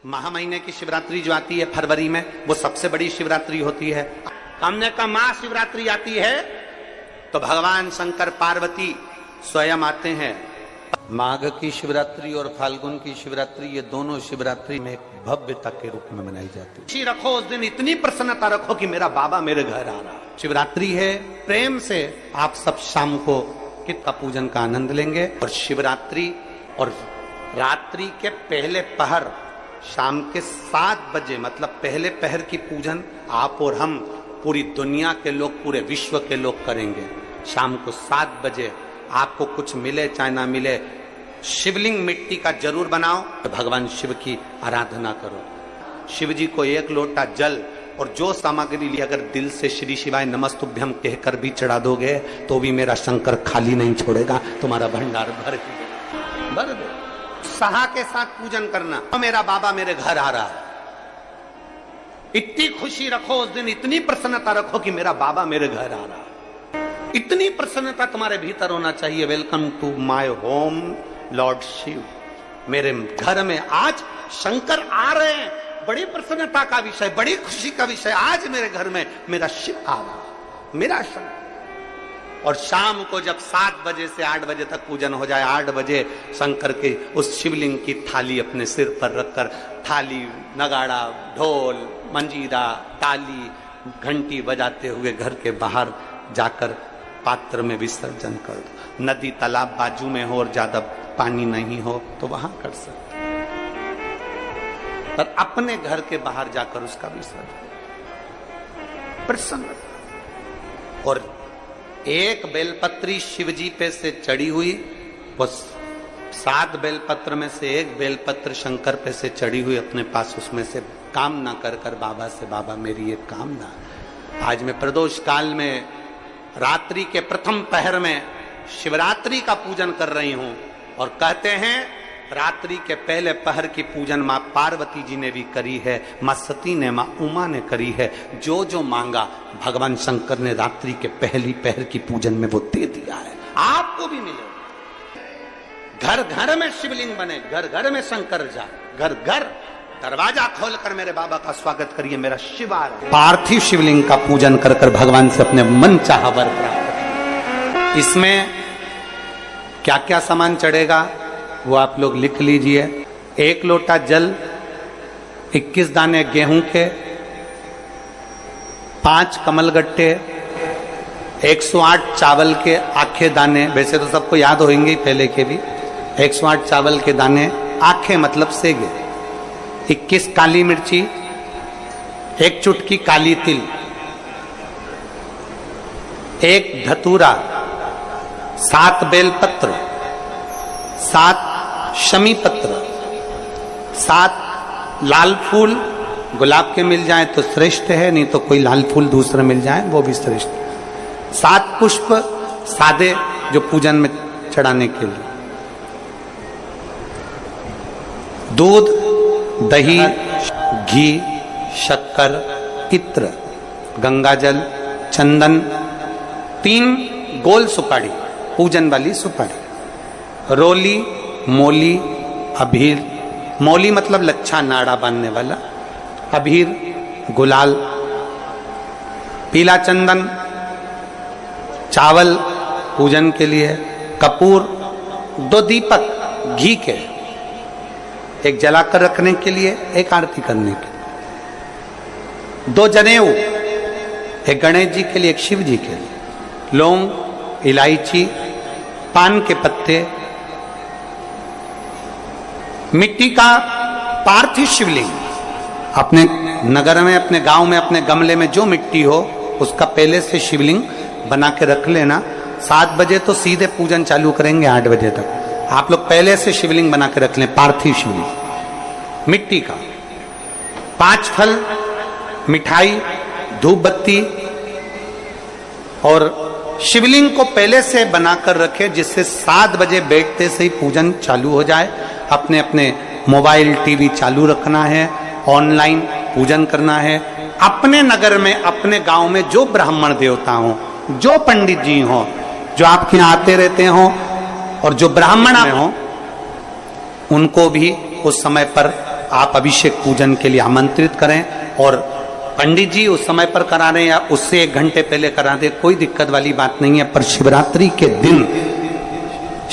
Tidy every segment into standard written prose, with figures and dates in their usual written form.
महा महीने की शिवरात्रि जो आती है फरवरी में, वो सबसे बड़ी शिवरात्रि होती है। हमने कहा महाशिवरात्रि आती है तो भगवान शंकर पार्वती स्वयं आते हैं। माघ की शिवरात्रि और फाल्गुन की शिवरात्रि, ये दोनों शिवरात्रि में भव्यता के रूप में मनाई जाती है। खुशी रखो उस दिन, इतनी प्रसन्नता रखो कि मेरा बाबा मेरे घर आ रहा। शिवरात्रि है, प्रेम से आप सब शाम को कित का पूजन का आनंद लेंगे। और शिवरात्रि और रात्रि के पहले पहर शाम के 7 बजे, मतलब पहले पहर की पूजन आप और हम, पूरी दुनिया के लोग, पूरे विश्व के लोग करेंगे। शाम को 7 बजे आपको कुछ मिले चाहे ना मिले, शिवलिंग मिट्टी का जरूर बनाओ, भगवान शिव की आराधना करो। शिव जी को 1 लोटा जल और जो सामग्री ली, अगर दिल से श्री शिवाय नमस्तुभ्यम कहकर भी चढ़ा दोगे तो भी मेरा शंकर खाली नहीं छोड़ेगा, तुम्हारा भंडार भर दे। सहा के साथ पूजन करना, तो मेरा बाबा मेरे घर आ रहा है। इतनी खुशी रखो उस दिन, इतनी प्रसन्नता रखो कि मेरा बाबा मेरे घर आ रहा है। इतनी प्रसन्नता तुम्हारे भीतर होना चाहिए। Welcome to my home Lord Shiva. मेरे घर में आज शंकर आ रहे हैं, बड़ी प्रसन्नता का विषय, बड़ी खुशी का विषय। आज मेरे घर में मेरा शिव आ रहा, मेरा शंकर। और शाम को जब 7 बजे से 8 बजे तक पूजन हो जाए, 8 बजे शंकर के उस शिवलिंग की थाली अपने सिर पर रखकर, थाली, नगाड़ा, ढोल, मंजीरा, ताली, घंटी बजाते हुए घर के बाहर जाकर पात्र में विसर्जन कर दो। नदी तालाब बाजू में हो और ज्यादा पानी नहीं हो तो वहां कर सकते, पर अपने घर के बाहर जाकर उसका विसर्जन प्रसन्न। और एक बेलपत्री शिवजी पे से चढ़ी हुई, वो 7 बेलपत्र में से एक बेलपत्र शंकर पे से चढ़ी हुई अपने पास, उसमें से कामना कर कर बाबा से, बाबा मेरी एक कामना, आज मैं प्रदोष काल में रात्रि के प्रथम पहर में शिवरात्रि का पूजन कर रही हूं। और कहते हैं रात्रि के पहले पहर की पूजन मां पार्वती जी ने भी करी है, मां सती ने, मां उमा ने करी है। जो जो मांगा भगवान शंकर ने रात्रि के पहली पहर की पूजन में वो दे दिया है, आपको भी मिले। घर घर में शिवलिंग बने, घर घर में शंकर जाए, घर घर दरवाजा खोलकर मेरे बाबा का स्वागत करिए, मेरा शिव आ रहा है। पार्थिव शिवलिंग का पूजन कर कर भगवान से अपने मन चाहा वर प्राप्त। इसमें क्या क्या सामान चढ़ेगा वो आप लोग लिख लीजिए। 1 लोटा जल, 21 दाने गेहूं के, 5 कमलगट्टे, 108 चावल के आखे दाने, वैसे तो सबको याद होंगे पहले के भी। 108 चावल के दाने, आखे मतलब सेगे, 21 काली मिर्ची, 1 चुटकी काली तिल, 1 धतूरा, 7 बेलपत्र, 7 शमी पत्र, 7 लाल फूल, गुलाब के मिल जाए तो श्रेष्ठ है, नहीं तो कोई लाल फूल दूसरा मिल जाए वो भी श्रेष्ठ। 7 पुष्प सादे जो पूजन में चढ़ाने के लिए, दूध, दही, घी, शक्कर, इत्र, गंगाजल, चंदन, 3 गोल सुपारी, पूजन वाली सुपारी, रोली, मोली, अभीर, मोली मतलब लच्छा नाड़ा बांधने वाला, अभीर, गुलाल, पीला चंदन, चावल पूजन के लिए, कपूर, 2 दीपक घी के, एक जलाकर रखने के लिए, एक आरती करने के लिए, 2 जनेऊ, एक गणेश जी के लिए, एक शिव जी के लिए, लौंग, इलायची, पान के पत्ते, मिट्टी का पार्थिव शिवलिंग। अपने नगर में, अपने गांव में, अपने गमले में जो मिट्टी हो उसका पहले से शिवलिंग बना के रख लेना। 7 बजे तो सीधे पूजन चालू करेंगे, 8 बजे तक आप लोग पहले से शिवलिंग बना के रख लें, पार्थिव शिवलिंग मिट्टी का। 5 फल, मिठाई, धूप बत्ती, और शिवलिंग को पहले से बनाकर रखे, जिससे 7 बजे बैठते से ही पूजन चालू हो जाए। अपने अपने मोबाइल, टीवी चालू रखना है, ऑनलाइन पूजन करना है। अपने नगर में, अपने गांव में जो ब्राह्मण देवता हो, जो पंडित जी हो, जो आपके यहाँ आते रहते हो, और जो ब्राह्मण हो, उनको भी उस समय पर आप अभिषेक पूजन के लिए आमंत्रित करें, और पंडित जी उस समय पर करा रहे या उससे 1 घंटे पहले करा दे, कोई दिक्कत वाली बात नहीं है। पर शिवरात्रि के दिन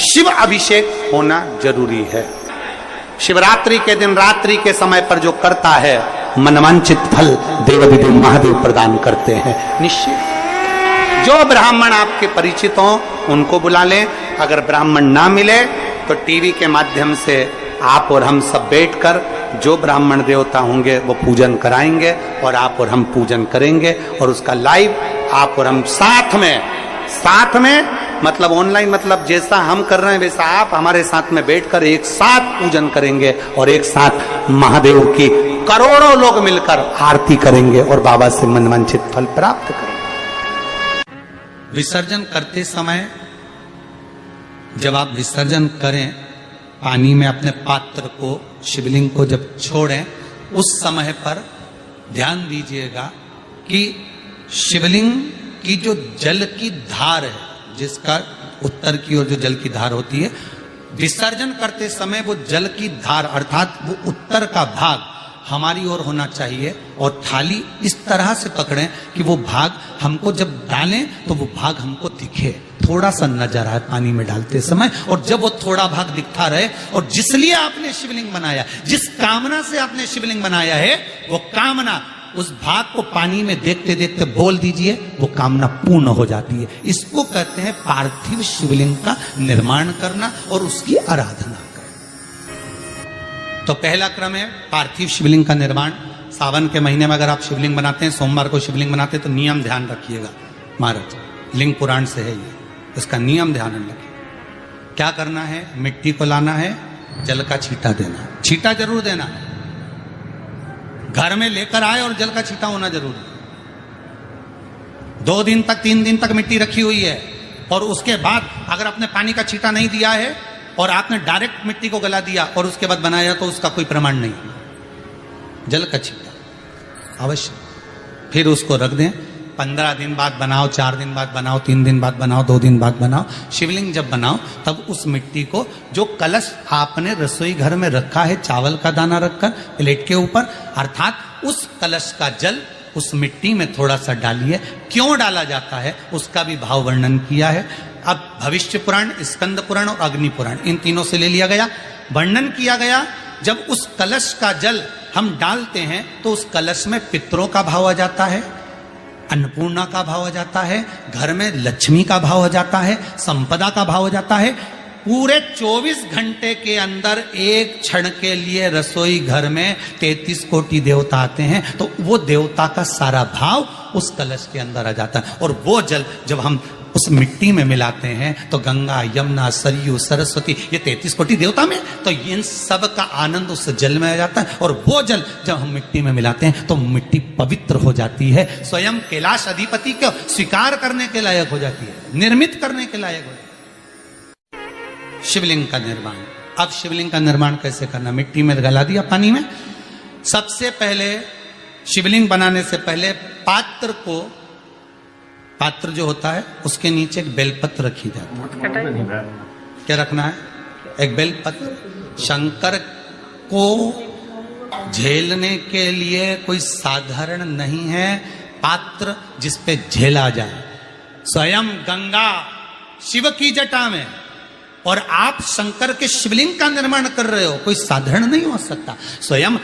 शिव अभिषेक होना जरूरी है। शिवरात्रि के दिन रात्रि के समय पर जो करता है, मनवांचित फल देवाधिदेव महादेव प्रदान करते हैं निश्चित। जो ब्राह्मण आपके परिचित हों उनको बुला लें, अगर ब्राह्मण ना मिले तो टीवी के माध्यम से आप और हम सब बैठकर जो ब्राह्मण देवता होंगे वो पूजन कराएंगे, और आप और हम पूजन करेंगे, और उसका लाइव आप और हम साथ में मतलब ऑनलाइन, मतलब जैसा हम कर रहे हैं वैसा आप हमारे साथ में बैठकर एक साथ पूजन करेंगे, और एक साथ महादेव की करोड़ों लोग मिलकर आरती करेंगे और बाबा से मनवांछित फल प्राप्त करेंगे। विसर्जन करते समय जब आप विसर्जन करें, पानी में अपने पात्र को, शिवलिंग को जब छोड़ें, उस समय पर ध्यान दीजिएगा कि शिवलिंग की जो जल की धार है, जिसका उत्तर की ओर जो जल की धार होती है, विसर्जन करते समय वो जल की धार अर्थात वो उत्तर का भाग हमारी ओर होना चाहिए, और थाली इस तरह से पकड़ें कि वो भाग हमको जब डालें तो वो भाग हमको दिखे, थोड़ा सा नजर आए पानी में डालते समय, और जब वो थोड़ा भाग दिखता रहे, और जिसलिए आपने शिवलिंग बनाया, जिस कामना से आपने शिवलिंग बनाया है, वो कामना उस भाग को पानी में देखते देखते बोल दीजिए, वो कामना पूर्ण हो जाती है। इसको कहते हैं पार्थिव शिवलिंग का निर्माण करना और उसकी आराधना करना। तो पहला क्रम है पार्थिव शिवलिंग का निर्माण। सावन के महीने में अगर आप शिवलिंग बनाते हैं, सोमवार को शिवलिंग बनाते हैं, तो नियम ध्यान रखिएगा महाराज, लिंग पुराण से है ये, इसका नियम ध्यान रखिए। क्या करना है? मिट्टी को लाना है, जल का छींटा देना, छींटा जरूर देना, घर में लेकर आए और जल का छींटा होना जरूरी। 2 दिन तक 3 दिन तक मिट्टी रखी हुई है, और उसके बाद अगर आपने पानी का छींटा नहीं दिया है और आपने डायरेक्ट मिट्टी को गला दिया और उसके बाद बनाया, तो उसका कोई प्रमाण नहीं। जल का छींटा अवश्य। फिर उसको रख दें, 15 दिन बाद बनाओ, 4 दिन बाद बनाओ, 3 दिन बाद बनाओ, 2 दिन बाद बनाओ। शिवलिंग जब बनाओ तब उस मिट्टी को, जो कलश आपने रसोई घर में रखा है चावल का दाना रखकर प्लेट के ऊपर, अर्थात उस कलश का जल उस मिट्टी में थोड़ा सा डालिए। क्यों डाला जाता है उसका भी भाव वर्णन किया है। अब भविष्य पुराण, स्कंद पुराण और अग्नि पुराण, इन तीनों से ले लिया गया, वर्णन किया गया। जब उस कलश का जल हम डालते हैं तो उस कलश में पितरों का भाव आ जाता है, अन्नपूर्णा का भाव आ जाता है, घर में लक्ष्मी का भाव आ जाता है, संपदा का भाव आ जाता है। पूरे 24 घंटे के अंदर एक क्षण के लिए रसोई घर में 33 कोटि देवता आते हैं, तो वो देवता का सारा भाव उस कलश के अंदर आ जाता है। और वो जल जब हम उस मिट्टी में मिलाते हैं तो गंगा, यमुना, सरयू, सरस्वती, ये 33 कोटि देवता में, तो इन सब का आनंद उस जल में आ जाता है। और वो जल जब हम मिट्टी में मिलाते हैं तो मिट्टी पवित्र हो जाती है, स्वयं कैलाश अधिपति को स्वीकार करने के लायक हो जाती है, निर्मित करने के लायक हो जाती है। शिवलिंग का निर्माण। अब शिवलिंग का निर्माण कैसे करना? मिट्टी में गला दिया पानी में। सबसे पहले शिवलिंग बनाने से पहले पात्र जो होता है उसके नीचे एक बेलपत्र रखी जाती है। क्या रखना है? एक बेलपत्र। शंकर को झेलने के लिए कोई साधारण नहीं है पात्र जिसपे झेला जाए। स्वयं गंगा शिव की जटा में, और आप शंकर के शिवलिंग का निर्माण कर रहे हो, कोई साधारण नहीं हो सकता। स्वयं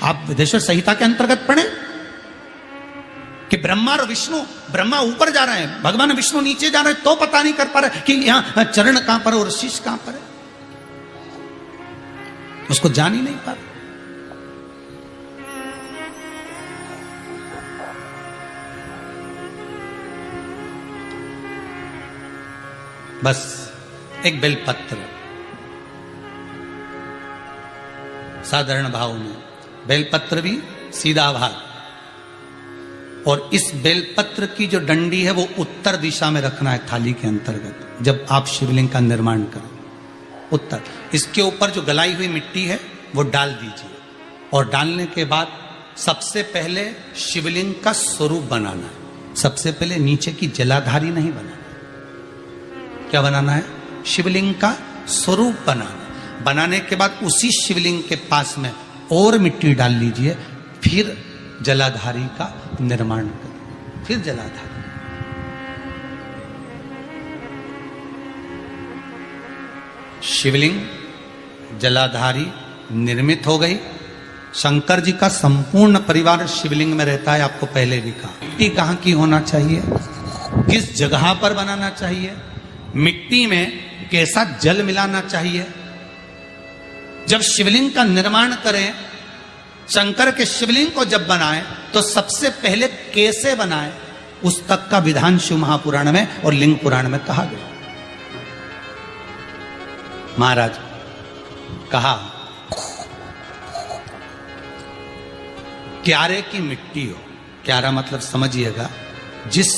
आप विदेश्वर संहिता के अंतर्गत पढ़े कि ब्रह्मा और विष्णु, ब्रह्मा ऊपर जा रहे हैं, भगवान विष्णु नीचे जा रहे हैं, तो पता नहीं कर पा रहे कि यहां चरण कहां पर और शीश कहां पर है, उसको जान ही नहीं पा रहे। बस एक बेलपत्र साधारण भाव में, बेलपत्र भी सीधा भाग, और इस बेलपत्र की जो डंडी है वो उत्तर दिशा में रखना है थाली के अंतर्गत। जब आप शिवलिंग का निर्माण करें उत्तर, इसके ऊपर जो गलाई हुई मिट्टी है वो डाल दीजिए, और डालने के बाद सबसे पहले शिवलिंग का स्वरूप बनाना है। सबसे पहले नीचे की जलाधारी नहीं बनाना, क्या बनाना है? शिवलिंग का स्वरूप बनाना। बनाने के बाद उसी शिवलिंग के पास में और मिट्टी डाल लीजिए, फिर जलाधारी का निर्माण करें, फिर जलाधारी। शिवलिंग जलाधारी निर्मित हो गई। शंकर जी का संपूर्ण परिवार शिवलिंग में रहता है, आपको पहले भी कहा। मिट्टी कहाँ की होना चाहिए, किस जगह पर बनाना चाहिए, मिट्टी में कैसा जल मिलाना चाहिए। जब शिवलिंग का निर्माण करें, शंकर के शिवलिंग को जब बनाएं, तो सबसे पहले कैसे बनाएं, उस तक का विधान शिव महापुराण में और लिंग पुराण में कहा गया। महाराज कहा, क्यारे की मिट्टी हो, क्यारा मतलब समझिएगा, जिस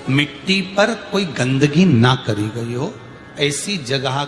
मिट्टी पर कोई गंदगी ना करी गई हो, ऐसी जगह